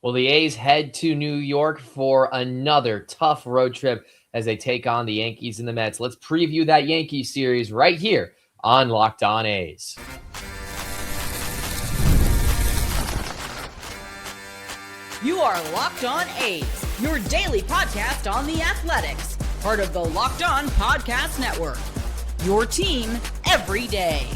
Well, the A's head to New York for another tough road trip as they take on the Yankees and the Mets. Let's preview that Yankee series right here on Locked On A's. You are Locked On A's, your daily podcast on the Athletics, part of the Locked On Podcast Network. Your team every day.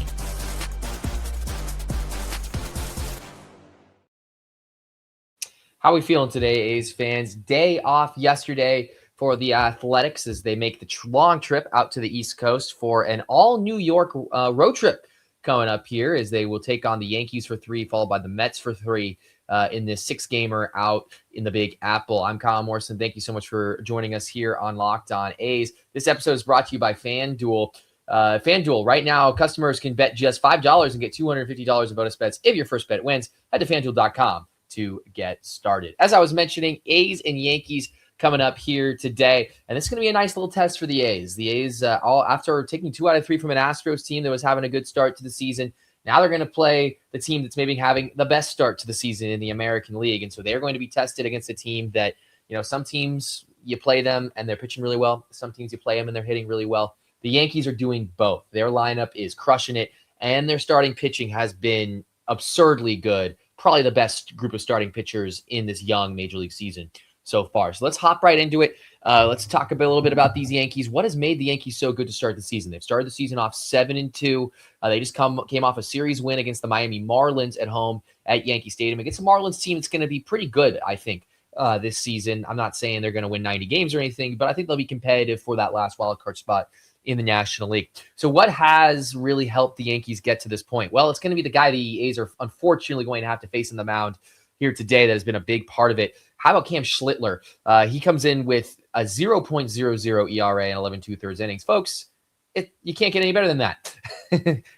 How are we feeling today, A's fans? Day off yesterday for the Athletics as they make the long trip out to the East Coast for an all-New York road trip coming up here as they will take on the Yankees for 3, followed by the Mets for 3 in this 6-gamer out in the Big Apple. I'm Kyle Morrison. Thank you so much for joining us here on Locked On A's. This episode is brought to you by FanDuel. FanDuel, right now, customers can bet just $5 and get $250 in bonus bets if your first bet wins. Head to FanDuel.com to get started. As I was mentioning, A's and Yankees coming up here today, and this is going to be a nice little test for the A's. The A's, all after taking 2 out of 3 from an Astros team that was having a good start to the season, now they're going to play the team that's maybe having the best start to the season in the American League, and so they're going to be tested against a team that, you know, some teams you play them and they're pitching really well. Some teams you play them and they're hitting really well. The Yankees are doing both. Their lineup is crushing it, and their starting pitching has been absurdly good. Probably the best group of starting pitchers in this young Major League season so far. So let's hop right into it. Let's talk a little bit about these Yankees. What has made the Yankees so good to start the season? They've started the season off 7-2. They just came off a series win against the Miami Marlins at home at Yankee Stadium against a Marlins team that's going to be pretty good, I think, this season. I'm not saying they're going to win 90 games or anything, but I think they'll be competitive for that last wildcard spot in the National League. So what has really helped the Yankees get to this point? Well, it's going to be the guy the A's are unfortunately going to have to face on the mound here today that has been a big part of it. How about Cam Schlittler? He comes in with a 0.00 ERA and 11 2/3 innings. Folks, you can't get any better than that.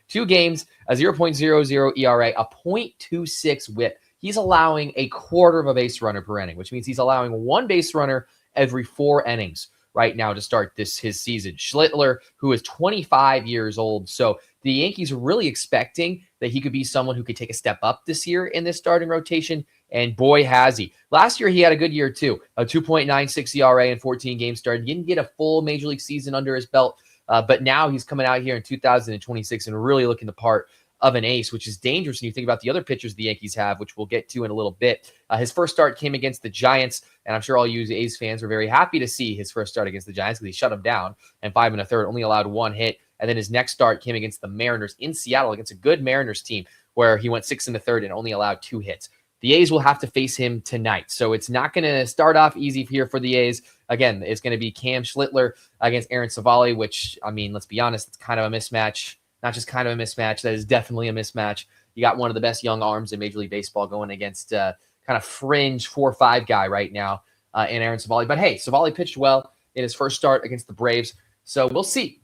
2 games, a 0.00 ERA, a .26 whip. He's allowing a quarter of a base runner per inning, which means he's allowing 1 base runner every 4 innings right now to start his season. Schlittler, who is 25 years old. So the Yankees are really expecting that he could be someone who could take a step up this year in this starting rotation. And boy, has he. Last year, he had a good year too. A 2.96 ERA in 14 games started. He didn't get a full Major League season under his belt. But now he's coming out here in 2026 and really looking the part of an ace, which is dangerous when you think about the other pitchers the Yankees have, which we'll get to in a little bit. His first start came against the Giants, and I'm sure all you A's fans were very happy to see his first start against the Giants because he shut them down, and 5 1/3, only allowed 1 hit. And then his next start came against the Mariners in Seattle against a good Mariners team where he went 6 1/3 and only allowed 2 hits. The A's will have to face him tonight, so it's not going to start off easy here for the A's. Again, it's going to be Cam Schlittler against Aaron Civale, which, I mean, let's be honest, it's kind of a mismatch. Not just kind of a mismatch, that is definitely a mismatch. You got one of the best young arms in Major League Baseball going against kind of fringe 4-5 guy right now in Aaron Civale. But hey, Civale pitched well in his first start against the Braves, so we'll see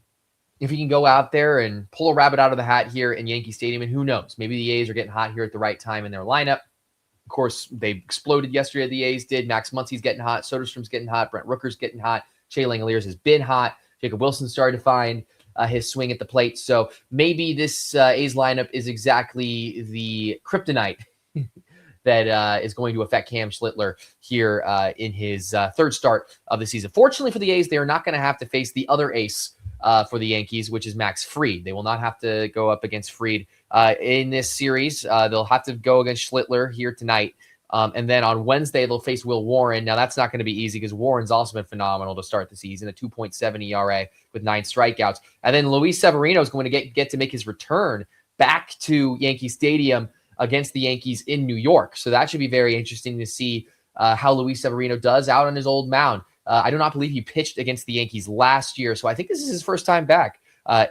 if he can go out there and pull a rabbit out of the hat here in Yankee Stadium. And who knows, maybe the A's are getting hot here at the right time in their lineup. Of course, they exploded yesterday, the A's did. Max Muncy's getting hot. Soderstrom's getting hot. Brent Rooker's getting hot. Shea Langeliers has been hot. Jacob Wilson started to find his swing at the plate. So maybe this A's lineup is exactly the kryptonite that is going to affect Cam Schlittler here in his third start of the season. Fortunately for the A's, they are not going to have to face the other ace for the Yankees, which is Max Fried. They will not have to go up against Fried in this series. They'll have to go against Schlittler here tonight. And then on Wednesday, they'll face Will Warren. Now, that's not going to be easy because Warren's also been phenomenal to start the season, a 2.7 ERA with 9 strikeouts. And then Luis Severino is going to get to make his return back to Yankee Stadium against the Yankees in New York. So that should be very interesting to see how Luis Severino does out on his old mound. I do not believe he pitched against the Yankees last year. So I think this is his first time back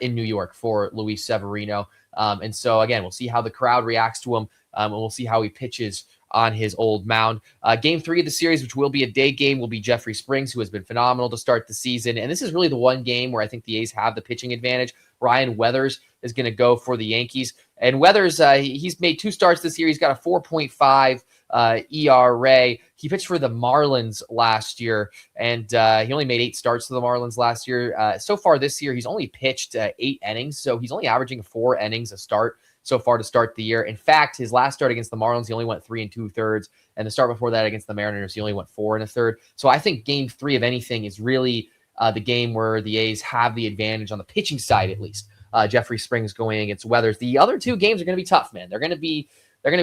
in New York for Luis Severino. And so, again, we'll see how the crowd reacts to him, and we'll see how he pitches on his old mound. Game 3 of the series, which will be a day game, will be Jeffrey Springs, who has been phenomenal to start the season. And this is really the one game where I think the A's have the pitching advantage. Ryan Weathers is going to go for the Yankees. And Weathers, he's made 2 starts this year. He's got a 4.5 ERA. He pitched for the Marlins last year, and he only made 8 starts to the Marlins last year. So far this year, he's only pitched 8 innings, so he's only averaging 4 innings a start. so far to start the year. In fact, his last start against the Marlins, he only went 3 2/3. And the start before that against the Mariners, he only went 4 1/3. So I think game 3 of anything is really the game where the A's have the advantage on the pitching side, at least. Jeffrey Springs going against Weathers. The other 2 games are going to be tough, man. They're going to be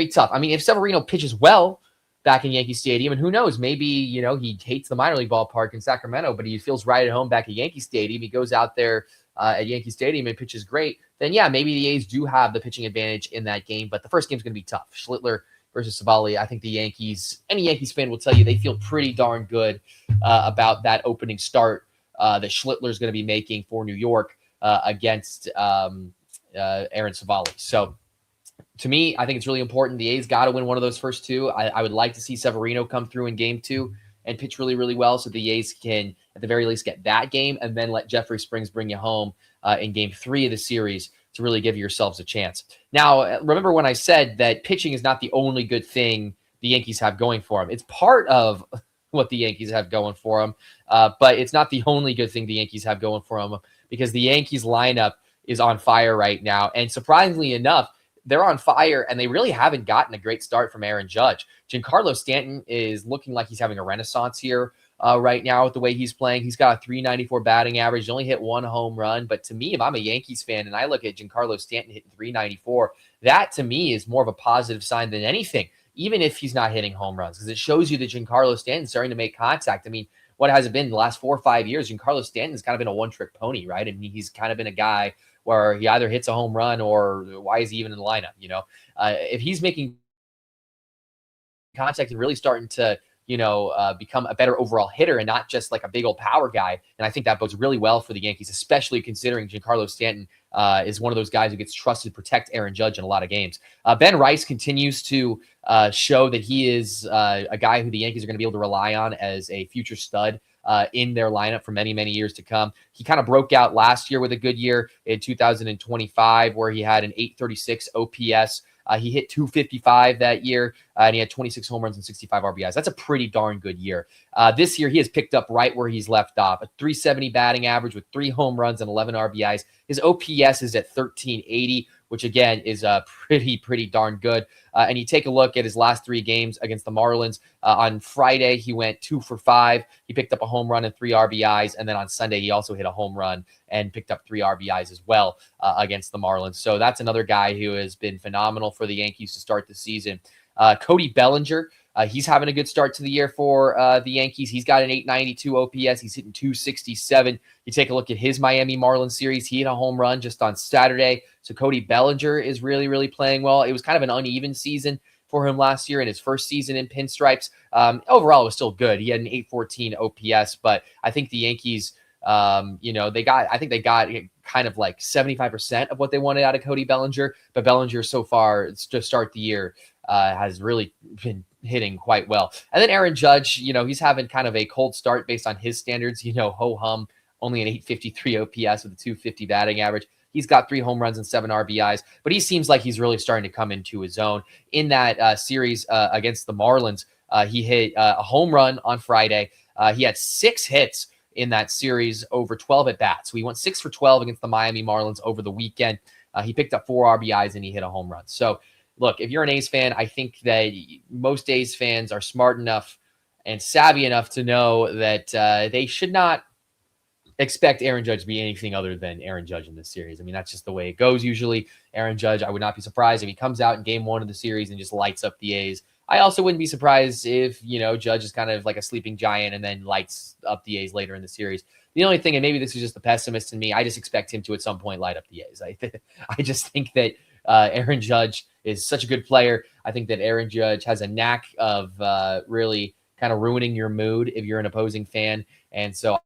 tough. I mean, if Severino pitches well back in Yankee Stadium, and who knows, maybe, he hates the minor league ballpark in Sacramento, but he feels right at home back at Yankee Stadium. He goes out there at Yankee Stadium and pitches great. Then, yeah, maybe the A's do have the pitching advantage in that game, but the first game's going to be tough. Schlittler versus Civale. I think the Yankees, any Yankees fan will tell you they feel pretty darn good about that opening start that Schlittler is going to be making for New York against Aaron Civale. So to me, I think it's really important. The A's got to win one of those first 2. I would like to see Severino come through in game 2 and pitch really, really well so the A's can, at the very least, get that game and then let Jeffrey Springs bring you home in game 3 of the series to really give yourselves a chance. Now, remember when I said that pitching is not the only good thing the Yankees have going for them. It's part of what the Yankees have going for them, but it's not the only good thing the Yankees have going for them because the Yankees lineup is on fire right now. And surprisingly enough, they're on fire, and they really haven't gotten a great start from Aaron Judge. Giancarlo Stanton is looking like he's having a renaissance here right now with the way he's playing. He's got a 394 batting average. He only hit 1 home run. But to me, if I'm a Yankees fan and I look at Giancarlo Stanton hitting 394, that to me is more of a positive sign than anything, even if he's not hitting home runs, because it shows you that Giancarlo Stanton's starting to make contact. I mean, what has it been the last 4 or 5 years? Giancarlo Stanton's kind of been a one-trick pony, right? I mean, he's kind of been a guy where he either hits a home run or why is he even in the lineup, If he's making contact and really starting to, become a better overall hitter and not just like a big old power guy, and I think that bodes really well for the Yankees, especially considering Giancarlo Stanton is one of those guys who gets trusted to protect Aaron Judge in a lot of games. Ben Rice continues to show that he is a guy who the Yankees are going to be able to rely on as a future stud in their lineup for many, many years to come. He kind of broke out last year with a good year in 2025 where he had an 836 OPS. He hit 255 that year, and he had 26 home runs and 65 RBIs. That's a pretty darn good year. This year, he has picked up right where he's left off, a 370 batting average with 3 home runs and 11 RBIs. His OPS is at 1380, which, again, is pretty darn good. And you take a look at his last 3 games against the Marlins. On Friday, he went 2 for 5. He picked up a home run and 3 RBIs. And then on Sunday, he also hit a home run and picked up 3 RBIs as well against the Marlins. So that's another guy who has been phenomenal for the Yankees to start the season. Cody Bellinger, he's having a good start to the year for the Yankees. He's got an 892 OPS. He's hitting 267. You take a look at his Miami Marlins series. He hit a home run just on Saturday. So Cody Bellinger is really, really playing well. It was kind of an uneven season for him last year in his first season in pinstripes. Overall, it was still good. He had an 814 OPS, but I think the Yankees, they got kind of like 75% of what they wanted out of Cody Bellinger, but Bellinger so far to start the year has really been hitting quite well. And then Aaron Judge, he's having kind of a cold start based on his standards, ho-hum, only an 853 OPS with a 250 batting average. He's got 3 home runs and 7 RBIs, but he seems like he's really starting to come into his own. In that series against the Marlins, he hit a home run on Friday. He had 6 hits in that series over 12 at-bats. So he went 6 for 12 against the Miami Marlins over the weekend. He picked up 4 RBIs and he hit a home run. So, look, if you're an A's fan, I think that most A's fans are smart enough and savvy enough to know that they should not expect Aaron Judge to be anything other than Aaron Judge in this series. I mean, that's just the way it goes usually. Aaron Judge, I would not be surprised if he comes out in game 1 of the series and just lights up the A's. I also wouldn't be surprised if, Judge is kind of like a sleeping giant and then lights up the A's later in the series. The only thing, and maybe this is just the pessimist in me, I just expect him to at some point light up the A's. I just think that Aaron Judge is such a good player. I think that Aaron Judge has a knack of really kind of ruining your mood if you're an opposing fan. And so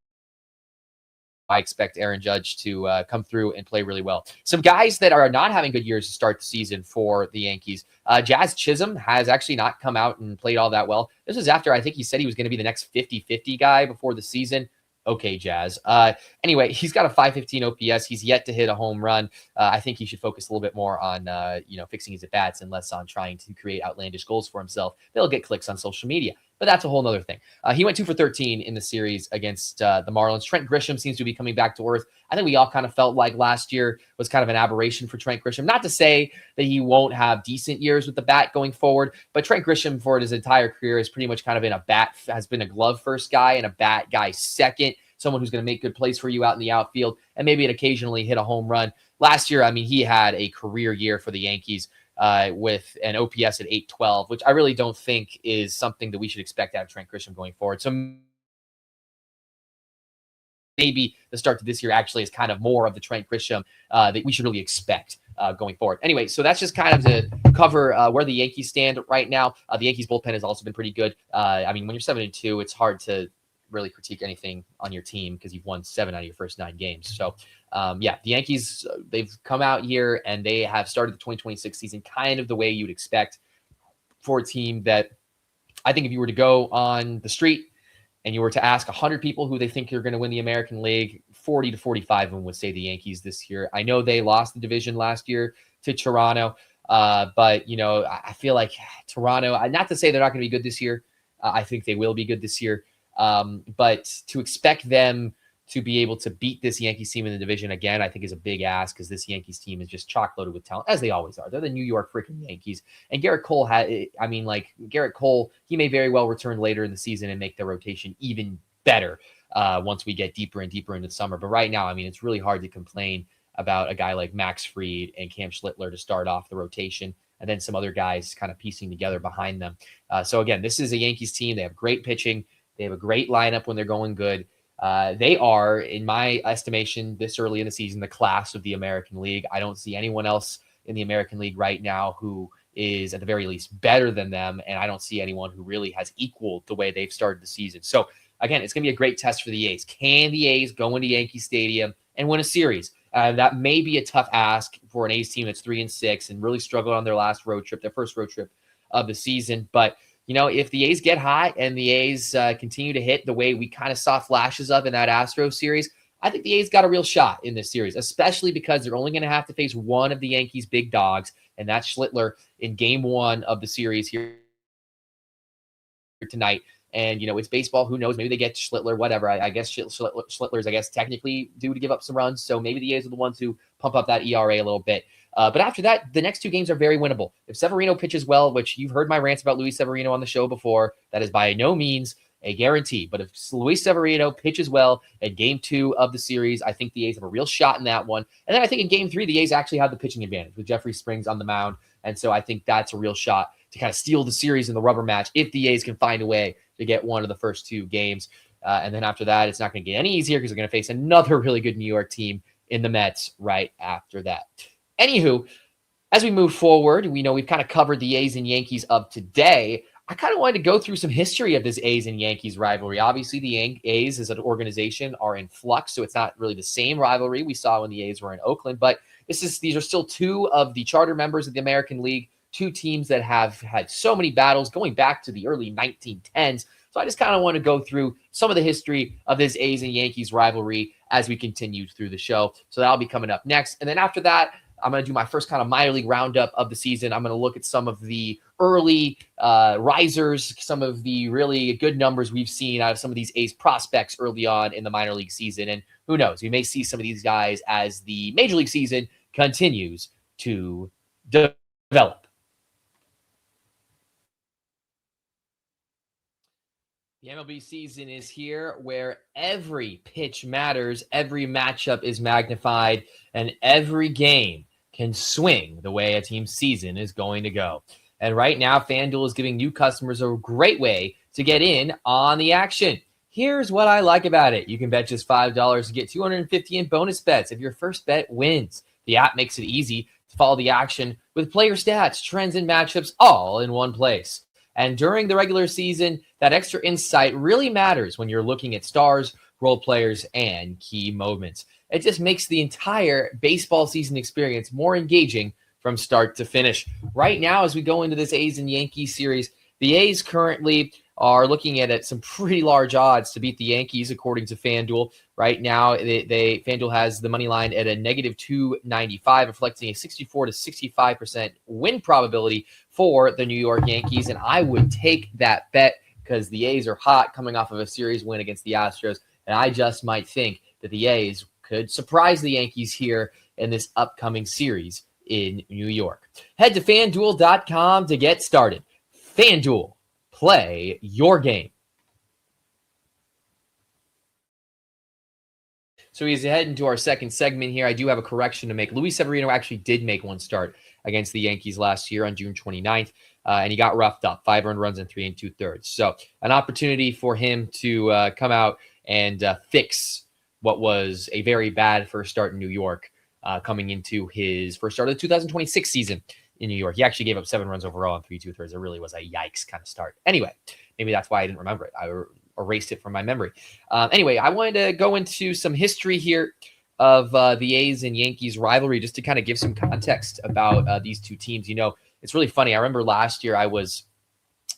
I expect Aaron Judge to come through and play really well. Some guys that are not having good years to start the season for the Yankees. Jazz Chisholm has actually not come out and played all that well. This was after I think he said he was going to be the next 50-50 guy before the season. Okay, Jazz. Anyway, he's got a 515 OPS. He's yet to hit a home run. I think he should focus a little bit more on, fixing his at-bats and less on trying to create outlandish goals for himself. They'll get clicks on social media. but that's a whole nother thing. He went 2 for 13 in the series against the Marlins. Trent Grisham seems to be coming back to earth. I think we all kind of felt like last year was kind of an aberration for Trent Grisham. Not to say that he won't have decent years with the bat going forward, but Trent Grisham for his entire career has pretty much kind of been has been a glove first guy and a bat guy second, someone who's going to make good plays for you out in the outfield and maybe occasionally hit a home run. Last year, I mean, he had a career year for the Yankees with an OPS at 812, which I really don't think is something that we should expect out of Trent Grisham going forward. So maybe the start to this year actually is kind of more of the Trent Grisham that we should really expect going forward. Anyway, so that's just kind of to cover where the Yankees stand right now. The Yankees bullpen has also been pretty good. I mean, when you're 7-2, it's hard to really critique anything on your team because you've won 7 out of your first 9 games. So the Yankees, they've come out here and they have started the 2026 season kind of the way you'd expect for a team that I think if you were to go on the street and you were to ask 100 people who they think are going to win the American League, 40 to 45 of them would say the Yankees this year. I know they lost the division last year to Toronto, but, you know, I feel like Toronto, not to say they're not going to be good this year. I think they will be good this year. But to expect them to be able to beat this Yankees team in the division again, I think is a big ask because this Yankees team is just chock-loaded with talent, as they always are. They're the New York freaking Yankees. And Garrett Cole, Garrett Cole, he may very well return later in the season and make the rotation even better once we get deeper and deeper into the summer. But right now, I mean, it's really hard to complain about a guy like Max Fried and Cam Schlittler to start off the rotation, and then some other guys kind of piecing together behind them. So again, this is a Yankees team. They have great pitching. They have a great lineup when they're going good. They are, in my estimation, this early in the season, the class of the American League. I don't see anyone else in the American League right now who is at the very least better than them, and I don't see anyone who really has equaled the way they've started the season. So again, it's going to be a great test for the A's. Can the A's go into Yankee Stadium and win a series? That may be a tough ask for an A's team that's 3-6 and really struggled on their first road trip of the season. But you know, if the A's get hot and the A's continue to hit the way we kind of saw flashes of in that Astros series, I think the A's got a real shot in this series, especially because they're only going to have to face one of the Yankees' big dogs, and that's Schlittler in Game 1 of the series here tonight. And, you know, it's baseball. Who knows? Maybe they get Schlittler, whatever. I guess Schlittler's, technically due to give up some runs. So maybe the A's are the ones who pump up that ERA a little bit. But after that, the next 2 games are very winnable. If Severino pitches well, which you've heard my rants about Luis Severino on the show before, that is by no means a guarantee. But if Luis Severino pitches well in Game 2 of the series, I think the A's have a real shot in that one. And then I think in Game 3, the A's actually have the pitching advantage with Jeffrey Springs on the mound. And so I think that's a real shot to kind of steal the series in the rubber match if the A's can find a way to get one of the first 2 games. And then after that, it's not going to get any easier because they're going to face another really good New York team in the Mets right after that. Anywho, as we move forward, we know we've kind of covered the A's and Yankees of today. I kind of wanted to go through some history of this A's and Yankees rivalry. Obviously, the A's as an organization are in flux, so it's not really the same rivalry we saw when the A's were in Oakland. But these are still 2 of the charter members of the American League, 2 teams that have had so many battles going back to the early 1910s. So I just kind of want to go through some of the history of this A's and Yankees rivalry as we continue through the show. So that'll be coming up next. And then after that, I'm going to do my first kind of minor league roundup of the season. I'm going to look at some of the early risers, some of the really good numbers we've seen out of some of these A's prospects early on in the minor league season. And who knows, we may see some of these guys as the major league season continues to develop. The MLB season is here where every pitch matters, every matchup is magnified, and every game can swing the way a team's season is going to go. And right now, FanDuel is giving new customers a great way to get in on the action. Here's what I like about it. You can bet just $5 to get $250 in bonus bets if your first bet wins. The app makes it easy to follow the action with player stats, trends, and matchups all in one place. And during the regular season, that extra insight really matters when you're looking at stars, role players, and key moments. It just makes the entire baseball season experience more engaging from start to finish. Right now, as we go into this A's and Yankees series, the A's currently are looking at some pretty large odds to beat the Yankees, according to FanDuel. Right now, FanDuel has the money line at a negative 295, reflecting a 64 to 65% win probability for the New York Yankees. And I would take that bet because the A's are hot coming off of a series win against the Astros. And I just might think that the A's could surprise the Yankees here in this upcoming series in New York. Head to FanDuel.com to get started. FanDuel, play your game. So he's heading to our second segment here. I do have a correction to make. Luis Severino actually did make one start against the Yankees last year on June 29th, and he got roughed up, 5 earned runs and 3 2/3. So an opportunity for him to come out and fix what was a very bad first start in New York, coming into his first start of the 2026 season in New York. He actually gave up 7 runs overall in 3 2/3. It really was a yikes kind of start. Anyway, maybe that's why I didn't remember it. I erased it from my memory. Anyway, I wanted to go into some history here of the A's and Yankees rivalry just to kind of give some context about these two teams. You know, it's really funny. I remember last year I was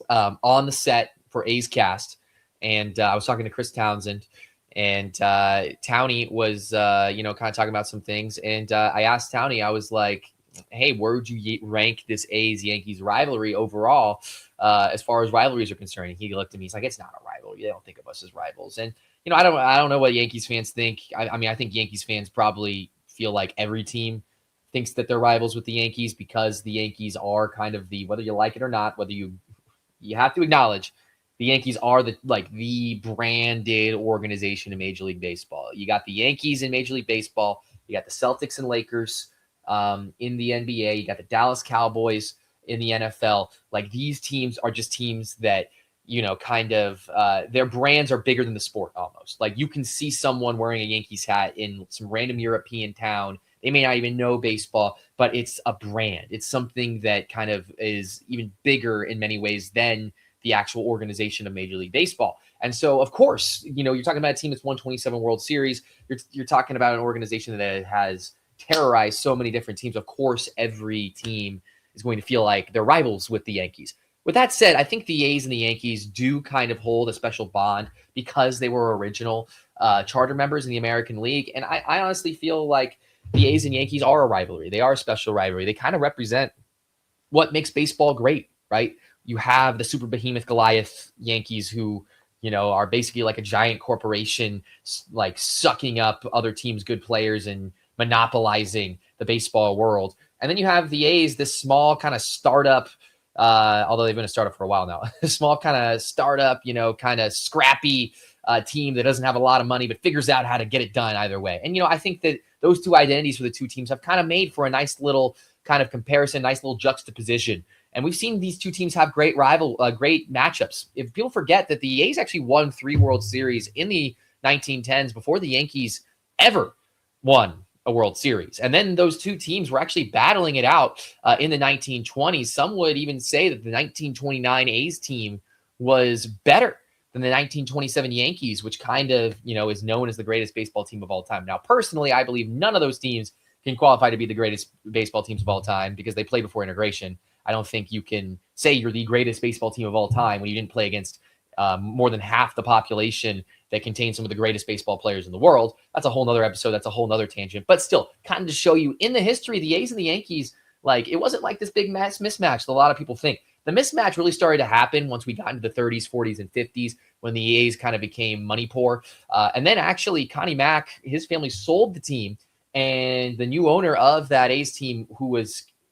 on the set for A's Cast, and I was talking to Chris Townsend, and Townie was, kind of talking about some things. And I asked Townie, I was like, hey, where would you rank this A's-Yankees rivalry overall as far as rivalries are concerned? And he looked at me. He's like, it's not a rivalry. They don't think of us as rivals. And, I don't know what Yankees fans think. I mean, I think Yankees fans probably feel like every team thinks that they're rivals with the Yankees because the Yankees are kind of whether you like it or not, whether you have to acknowledge the Yankees are the branded organization in Major League Baseball. You got the Yankees in Major League Baseball. You got the Celtics and Lakers in the NBA. You got the Dallas Cowboys in the NFL. Like, these teams are just teams that, their brands are bigger than the sport almost. Like, you can see someone wearing a Yankees hat in some random European town. They may not even know baseball, but it's a brand. It's something that kind of is even bigger in many ways than the actual organization of Major League Baseball. And so, of course, you're talking about a team that's won 27 World Series. You're talking about an organization that has terrorized so many different teams. Of course, every team is going to feel like they're rivals with the Yankees. With that said, I think the A's and the Yankees do kind of hold a special bond because they were original charter members in the American League. And I honestly feel like the A's and Yankees are a rivalry. They are a special rivalry. They kind of represent what makes baseball great, right? You have the super behemoth Goliath Yankees who, are basically like a giant corporation, like sucking up other teams' good players and monopolizing the baseball world. And then you have the A's, this small kind of startup, although they've been a startup for a while now, small kind of startup, kind of scrappy team that doesn't have a lot of money, but figures out how to get it done either way. And, I think that those two identities for the two teams have kind of made for a nice little kind of comparison, nice little juxtaposition. And we've seen these two teams have great great matchups. If people forget that the A's actually won 3 World Series in the 1910s before the Yankees ever won a World Series. And then those two teams were actually battling it out in the 1920s. Some would even say that the 1929 A's team was better than the 1927 Yankees, which kind of, is known as the greatest baseball team of all time. Now, personally, I believe none of those teams can qualify to be the greatest baseball teams of all time because they played before integration. I don't think you can say you're the greatest baseball team of all time when you didn't play against more than half the population that contains some of the greatest baseball players in the world. That's a whole nother episode. That's a whole nother tangent. But still, kind of to show you in the history, the A's and the Yankees, it wasn't like this big mismatch that a lot of people think. The mismatch really started to happen once we got into the 30s, 40s, and 50s when the A's kind of became money poor. And then actually Connie Mack, his family sold the team, and the new owner of that A's team, who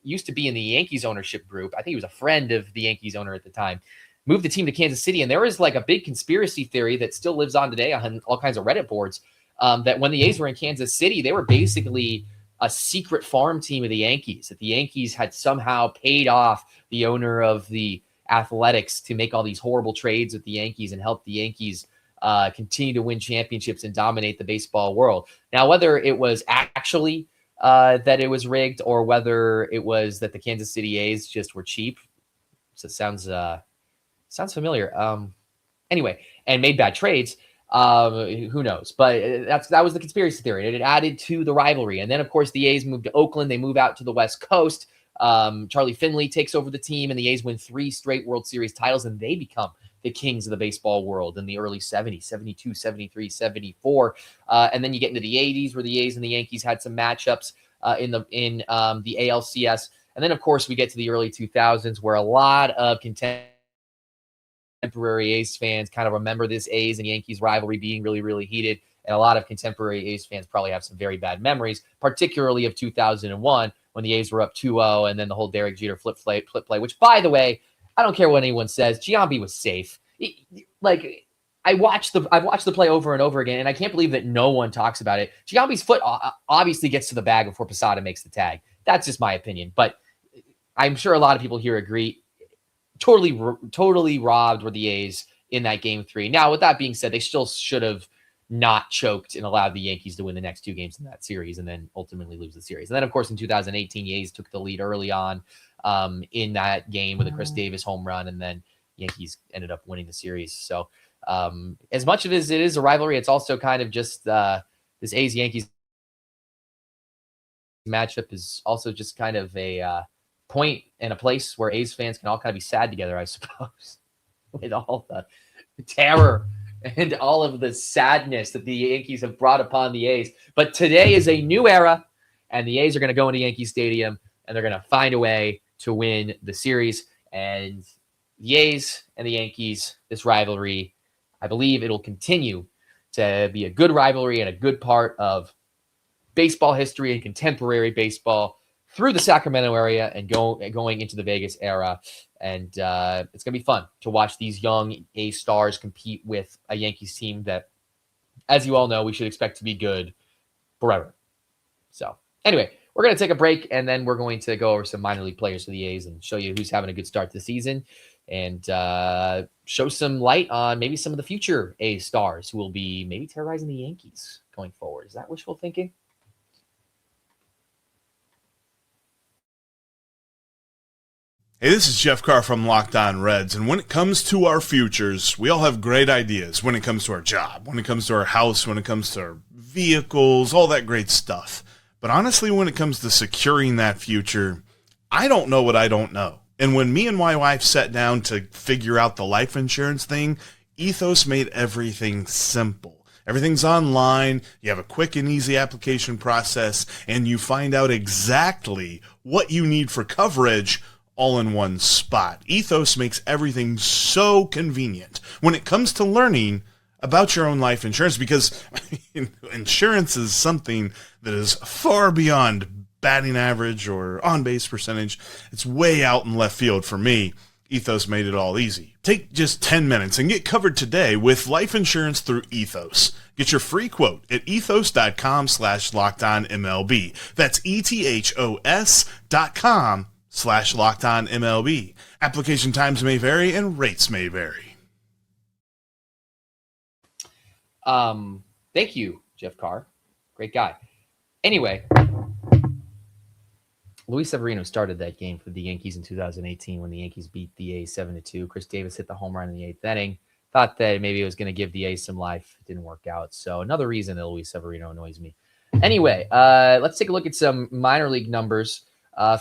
used to be in the Yankees ownership group, I think he was a friend of the Yankees owner at the time, moved the team to Kansas City. And there is like a big conspiracy theory that still lives on today on all kinds of Reddit boards, that when the A's were in Kansas City, they were basically a secret farm team of the Yankees, that the Yankees had somehow paid off the owner of the Athletics to make all these horrible trades with the Yankees and help the Yankees continue to win championships and dominate the baseball world. Now, whether it was actually that it was rigged or whether it was that the Kansas City A's just were cheap, so it sounds familiar. Anyway, and made bad trades. Who knows? But that was the conspiracy theory. It added to the rivalry. And then, of course, the A's moved to Oakland. They move out to the West Coast. Charlie Finley takes over the team, and the A's win 3 straight World Series titles, and they become the kings of the baseball world in the early 70s, 72, 73, 74. And then you get into the 80s where the A's and the Yankees had some matchups in the ALCS. And then, of course, we get to the early 2000s where a lot of contention contemporary A's fans kind of remember this A's and Yankees rivalry being really, really heated. And a lot of contemporary A's fans probably have some very bad memories, particularly of 2001 when the A's were up 2-0 and then the whole Derek Jeter flip play, which, by the way, I don't care what anyone says, Giambi was safe. I've watched the play over and over again, and I can't believe that no one talks about it. Giambi's foot obviously gets to the bag before Posada makes the tag. That's just my opinion, but I'm sure a lot of people here agree. Totally robbed were the A's in that game 3. Now, with that being said, they still should have not choked and allowed the Yankees to win the next 2 games in that series and then ultimately lose the series. And then, of course, in 2018, the A's took the lead early on in that game with a Chris Davis home run, and then Yankees ended up winning the series. So as much as it is a rivalry, it's also kind of just this A's-Yankees matchup is also just kind of a point and a place where A's fans can all kind of be sad together, I suppose, with all the terror and all of the sadness that the Yankees have brought upon the A's. But today is a new era, and the A's are going to go into Yankee Stadium, and they're going to find a way to win the series. And the A's and the Yankees, this rivalry, I believe it'll continue to be a good rivalry and a good part of baseball history and contemporary baseball through the Sacramento area and going into the Vegas era. And it's going to be fun to watch these young A stars compete with a Yankees team that, as you all know, we should expect to be good forever. So anyway, we're going to take a break, and then we're going to go over some minor league players for the A's and show you who's having a good start to the season and show some light on maybe some of the future A stars who will be maybe terrorizing the Yankees going forward. Is that wishful thinking? Hey, this is Jeff Carr from Locked On Reds, and when it comes to our futures, we all have great ideas when it comes to our job, when it comes to our house, when it comes to our vehicles, all that great stuff. But honestly, when it comes to securing that future, I don't know what I don't know. And when me and my wife sat down to figure out the life insurance thing, Ethos made everything simple. Everything's online, you have a quick and easy application process, and you find out exactly what you need for coverage all in one spot. Ethos makes everything so convenient when it comes to learning about your own life insurance, because insurance is something that is far beyond batting average or on-base percentage. It's way out in left field for me. Ethos made it all easy. Take just 10 minutes and get covered today with life insurance through Ethos. Get your free quote at ethos.com/lockedonmlb. That's ethos.com/lockedonmlb. Application times may vary and rates may vary. Thank you, Jeff Carr. Great guy. Anyway, Luis Severino started that game for the Yankees in 2018 when the Yankees beat the A's 7-2. Chris Davis hit the home run in the 8th inning. Thought that maybe it was going to give the A's some life. It didn't work out. So another reason that Luis Severino annoys me. Anyway, let's take a look at some minor league numbers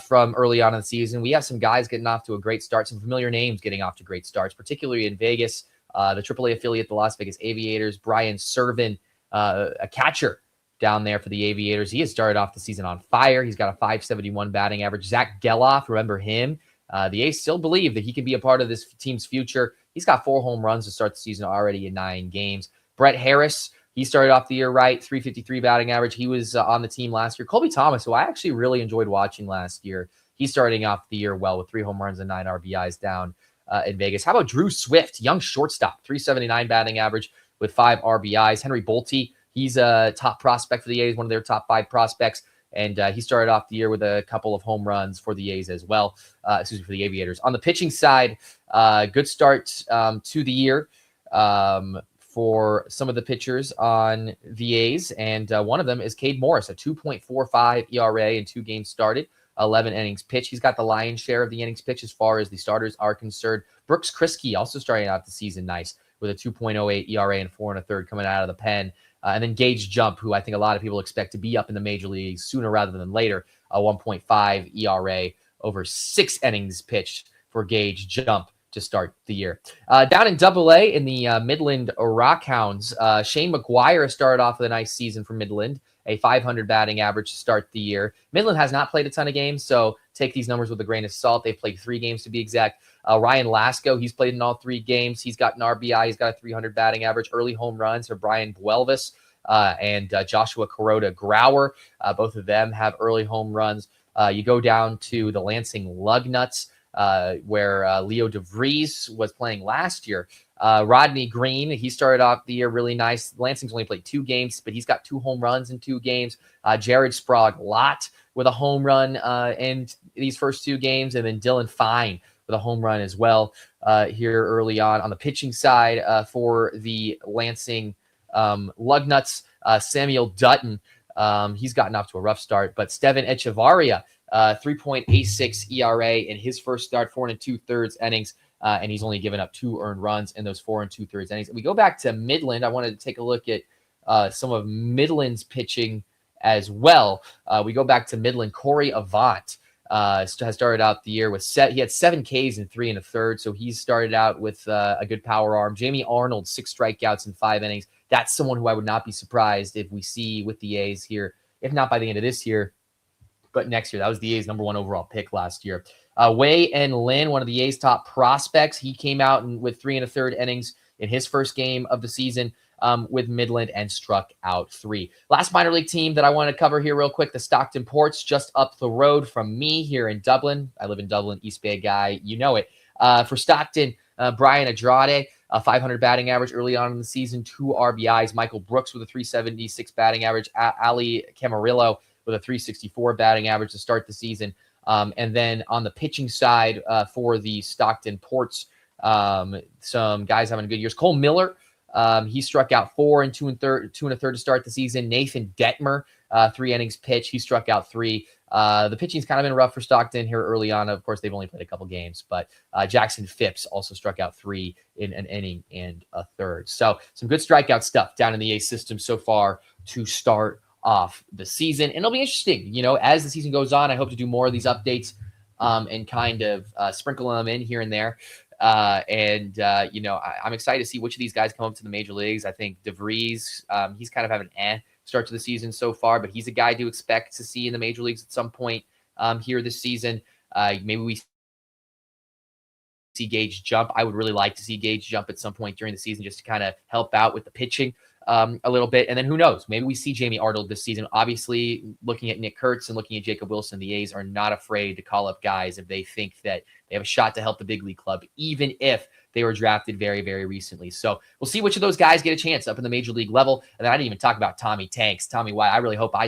from early on in the season. We have some guys getting off to a great start, some familiar names getting off to great starts, particularly in Vegas. The AAA affiliate, the Las Vegas Aviators, Brian Serven, a catcher down there for the Aviators. He has started off the season on fire. He's got a .571 batting average. Zach Gelof, remember him? The A's still believe that he can be a part of this team's future. He's got 4 home runs to start the season already in 9 games. Brett Harris, he started off the year right, .353 batting average. He was on the team last year. Colby Thomas, who I actually really enjoyed watching last year, he's starting off the year well with 3 home runs and 9 RBIs down in Vegas. How about Drew Swift, young shortstop, .379 batting average with 5 RBIs. Henry Bolte, he's a top prospect for the A's, one of their top 5 prospects, and he started off the year with a couple of home runs for the A's as well, for the Aviators. On the pitching side, good start to the year for some of the pitchers on the A's, and one of them is Cade Morris, a 2.45 ERA in 2 games started, 11 innings pitched. He's got the lion's share of the innings pitched as far as the starters are concerned. Brooks Kriske also starting out the season nice with a 2.08 ERA and 4 1/3 coming out of the pen. And then Gage Jump, who I think a lot of people expect to be up in the major leagues sooner rather than later, a 1.5 ERA over 6 innings pitched for Gage Jump to start the year. Down in Double-A in the Midland Rockhounds, Shane McGuire started off with a nice season for Midland, a .500 batting average to start the year. Midland has not played a ton of games, so take these numbers with a grain of salt. They've played 3 games to be exact. Ryan Lasko, he's played in all 3 games. He's got an RBI. He's got a 300 batting average. Early home runs for Brian Buelvis and Joshua Kuroda Grauer. Both of them have early home runs. You go down to the Lansing Lugnuts, where Leo DeVries was playing last year. Rodney Green, he started off the year really nice. Lansing's only played 2 games, but he's got 2 home runs in 2 games. Jared Sprague-Lott with a home run in these first 2 games, and then Dylan Fine with a home run as well here early on. On the pitching side for the Lansing Lugnuts, Samuel Dutton, he's gotten off to a rough start, but Steven Echevarria, 3.86 ERA in his first start, 4 2/3 innings, and he's only given up 2 earned runs in those 4 2/3 innings. And we go back to Midland. I wanted to take a look at some of Midland's pitching as well. We go back to Midland. Corey Avant has started out the year with he had 7 Ks in 3 1/3, so he started out with a good power arm. Jamie Arnold, 6 strikeouts in 5 innings. That's someone who I would not be surprised if we see with the A's here, if not by the end of this year, but next year. That was the A's number 1 overall pick last year. Wei and Lin, one of the A's top prospects, he came out with 3 1/3 innings in his first game of the season with Midland and struck out 3. Last minor league team that I want to cover here real quick, the Stockton Ports, just up the road from me here in Dublin. I live in Dublin, East Bay guy, you know it. For Stockton, Brian Andrade, a 500 batting average early on in the season, 2 RBIs. Michael Brooks with a 376 batting average. Ali Camarillo with a 364 batting average to start the season. And then on the pitching side for the Stockton Ports, some guys having good years. Cole Miller, he struck out 4 2 1/3 to start the season. Nathan Detmer, 3 innings pitch. He struck out 3. The pitching's kind of been rough for Stockton here early on. Of course, they've only played a couple games, but Jackson Phipps also struck out 3 in an inning and a third. So some good strikeout stuff down in the A system so far to start off the season. And it'll be interesting, as the season goes on. I hope to do more of these updates and kind of sprinkle them in here and there. I'm excited to see which of these guys come up to the major leagues. I think DeVries, he's kind of having an start to the season so far, but he's a guy to expect to see in the major leagues at some point here this season. Maybe we see Gage Jump. I would really like to see Gage Jump at some point during the season just to kind of help out with the pitching a little bit. And then who knows? Maybe we see Jamie Arnold this season. Obviously, looking at Nick Kurtz and looking at Jacob Wilson, the A's are not afraid to call up guys if they think that they have a shot to help the big league club, even if they were drafted very, very recently. So we'll see which of those guys get a chance up in the major league level. And then I didn't even talk about Tommy Tanks. Tommy White, I really hope we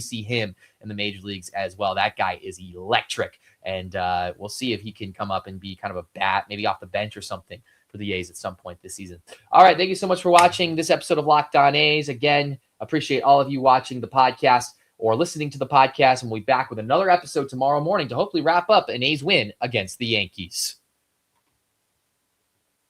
see him in the major leagues as well. That guy is electric. And we'll see if he can come up and be kind of a bat, maybe off the bench or something for the A's at some point this season. All right, thank you so much for watching this episode of Locked On A's. Again, appreciate all of you watching the podcast or listening to the podcast, and we'll be back with another episode tomorrow morning to hopefully wrap up an A's win against the Yankees.